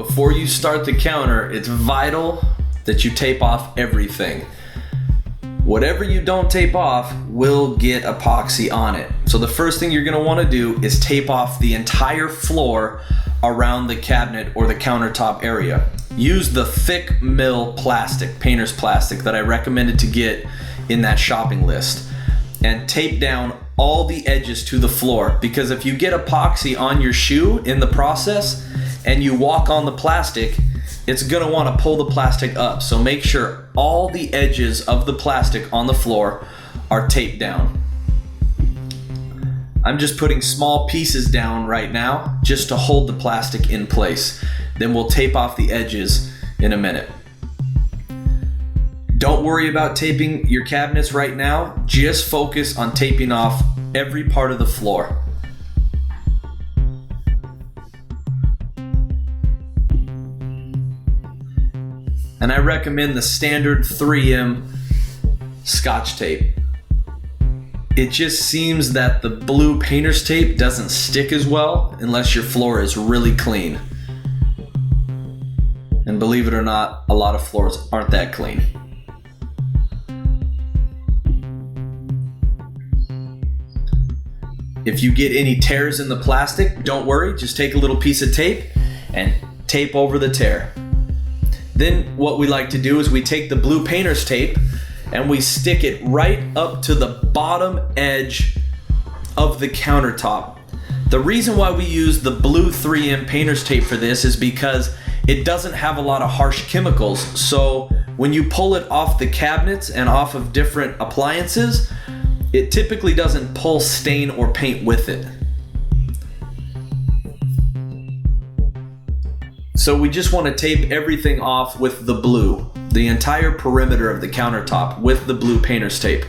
before you start the counter, it's vital that you tape off everything. Whatever you don't tape off will get epoxy on it. So the first thing you're gonna wanna do is tape off the entire floor around the cabinet or the countertop area. Use the thick mill plastic, painter's plastic, that I recommended to get in that shopping list, and tape down all the edges to the floor, because if you get epoxy on your shoe in the process and you walk on the plastic, it's gonna wanna pull the plastic up. So make sure all the edges of the plastic on the floor are taped down. I'm just putting small pieces down right now just to hold the plastic in place. Then we'll tape off the edges in a minute. Don't worry about taping your cabinets right now. Just focus on taping off every part of the floor. And I recommend the standard 3M Scotch tape. It just seems that the blue painter's tape doesn't stick as well unless your floor is really clean. And believe it or not, a lot of floors aren't that clean. If you get any tears in the plastic, don't worry, just take a little piece of tape and tape over the tear. Then what we like to do is we take the blue painter's tape and we stick it right up to the bottom edge of the countertop. The reason why we use the blue 3M painter's tape for this is because it doesn't have a lot of harsh chemicals. So when you pull it off the cabinets and off of different appliances, it typically doesn't pull stain or paint with it. So we just want to tape everything off with the blue, the entire perimeter of the countertop with the blue painter's tape.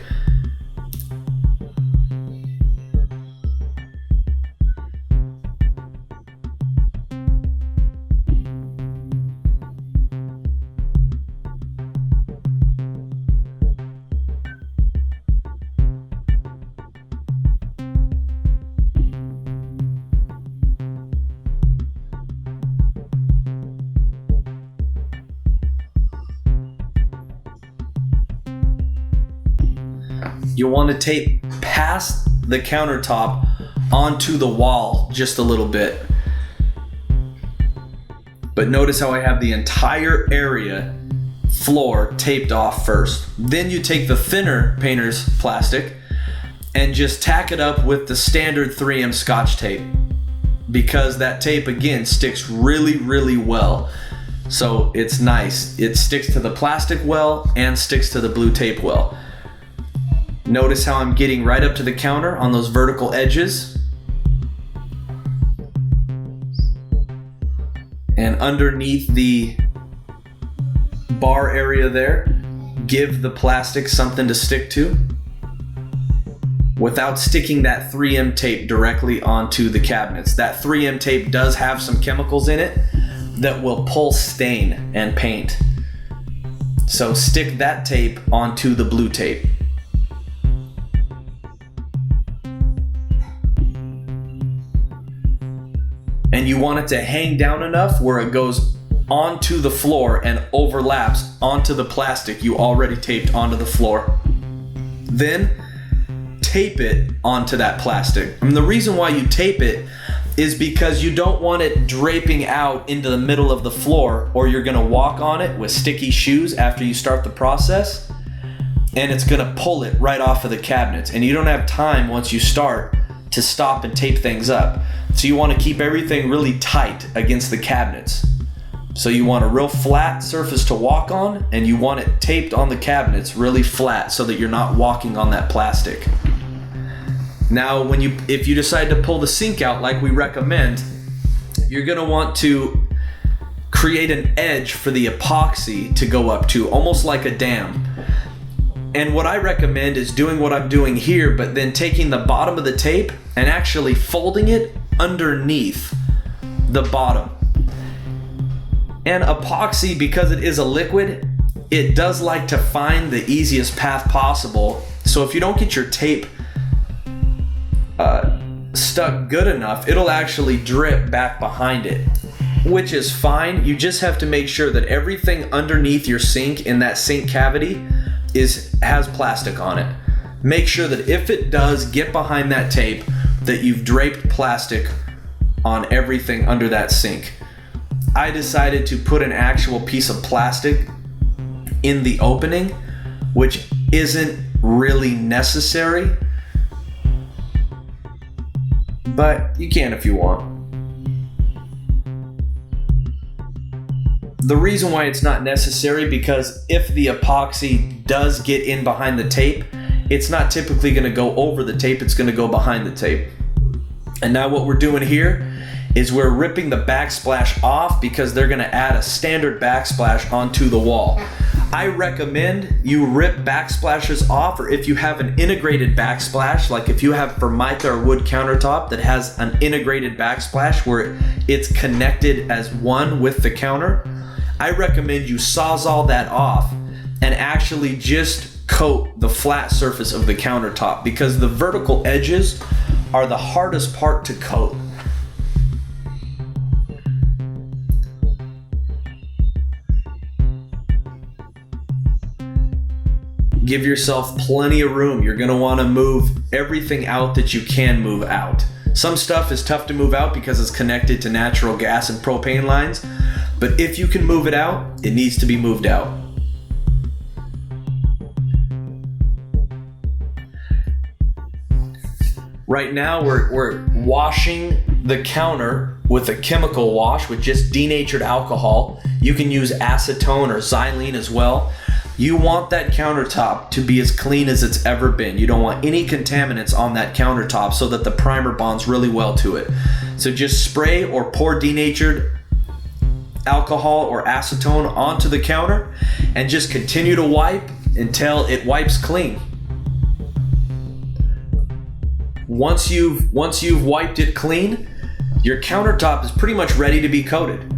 You want to tape past the countertop onto the wall just a little bit. But notice how I have the entire area floor taped off first. Then you take the thinner painter's plastic and just tack it up with the standard 3M Scotch tape, because that tape again sticks really, really well. So it's nice. It sticks to the plastic well and sticks to the blue tape well. Notice how I'm getting right up to the counter on those vertical edges. And underneath the bar area there, give the plastic something to stick to without sticking that 3M tape directly onto the cabinets. That 3M tape does have some chemicals in it that will pull stain and paint. So stick that tape onto the blue tape. And you want it to hang down enough where it goes onto the floor and overlaps onto the plastic you already taped onto the floor. Then tape it onto that plastic. And the reason why you tape it is because you don't want it draping out into the middle of the floor, or you're gonna walk on it with sticky shoes after you start the process, and it's gonna pull it right off of the cabinets. And you don't have time once you start to stop and tape things up. So you want to keep everything really tight against the cabinets. So you want a real flat surface to walk on, and you want it taped on the cabinets really flat so that you're not walking on that plastic. Now, if you decide to pull the sink out like we recommend, you're gonna want to create an edge for the epoxy to go up to, almost like a dam. And what I recommend is doing what I'm doing here, but then taking the bottom of the tape and actually folding it underneath the bottom. And epoxy, because it is a liquid, it does like to find the easiest path possible. So if you don't get your tape stuck good enough, it'll actually drip back behind it. which is fine. You just have to make sure that everything underneath your sink in that sink cavity has plastic on it. Make sure that if it does get behind that tape, that you've draped plastic on everything under that sink. I decided to put an actual piece of plastic in the opening, which isn't really necessary, but you can if you want. The reason why it's not necessary, because if the epoxy does get in behind the tape, it's not typically going to go over the tape, it's going to go behind the tape. And now what we're doing here is we're ripping the backsplash off, because they're going to add a standard backsplash onto the wall. I recommend you rip backsplashes off, or if you have an integrated backsplash, like if you have Formica or wood countertop that has an integrated backsplash where it's connected as one with the counter, I recommend you sawzall that off and actually just coat the flat surface of the countertop, because the vertical edges are the hardest part to coat. Give yourself plenty of room. You're going to want to move everything out that you can move out. Some stuff is tough to move out because it's connected to natural gas and propane lines, but if you can move it out, it needs to be moved out. Right now we're washing the counter with a chemical wash with just denatured alcohol. You can use acetone or xylene as well. You want that countertop to be as clean as it's ever been. You don't want any contaminants on that countertop so that the primer bonds really well to it. So just spray or pour denatured alcohol or acetone onto the counter and just continue to wipe until it wipes clean. Once you've wiped it clean, your countertop is pretty much ready to be coated.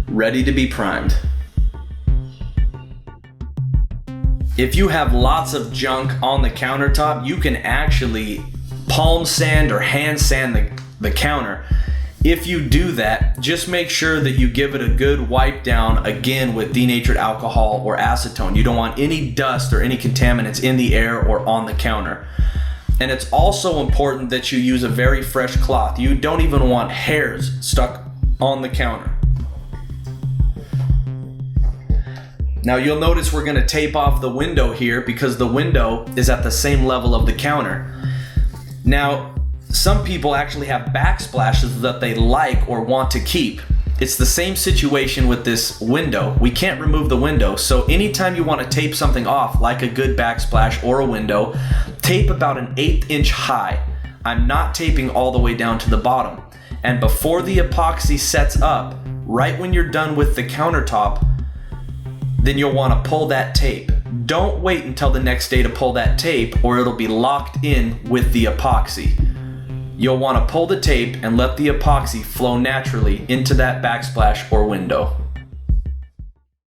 Ready to be primed. If you have lots of junk on the countertop, you can actually palm sand or hand sand the counter. If you do that, just make sure that you give it a good wipe down again with denatured alcohol or acetone. You don't want any dust or any contaminants in the air or on the counter. And it's also important that you use a very fresh cloth. You don't even want hairs stuck on the counter. Now you'll notice we're going to tape off the window here because the window is at the same level of the counter. Now, some people actually have backsplashes that they like or want to keep. It's the same situation with this window. We can't remove the window, so anytime you want to tape something off, like a good backsplash or a window, tape about an 1/8 inch high. I'm not taping all the way down to the bottom. And before the epoxy sets up, right when you're done with the countertop, then you'll want to pull that tape. Don't wait until the next day to pull that tape, or it'll be locked in with the epoxy. You'll want to pull the tape and let the epoxy flow naturally into that backsplash or window.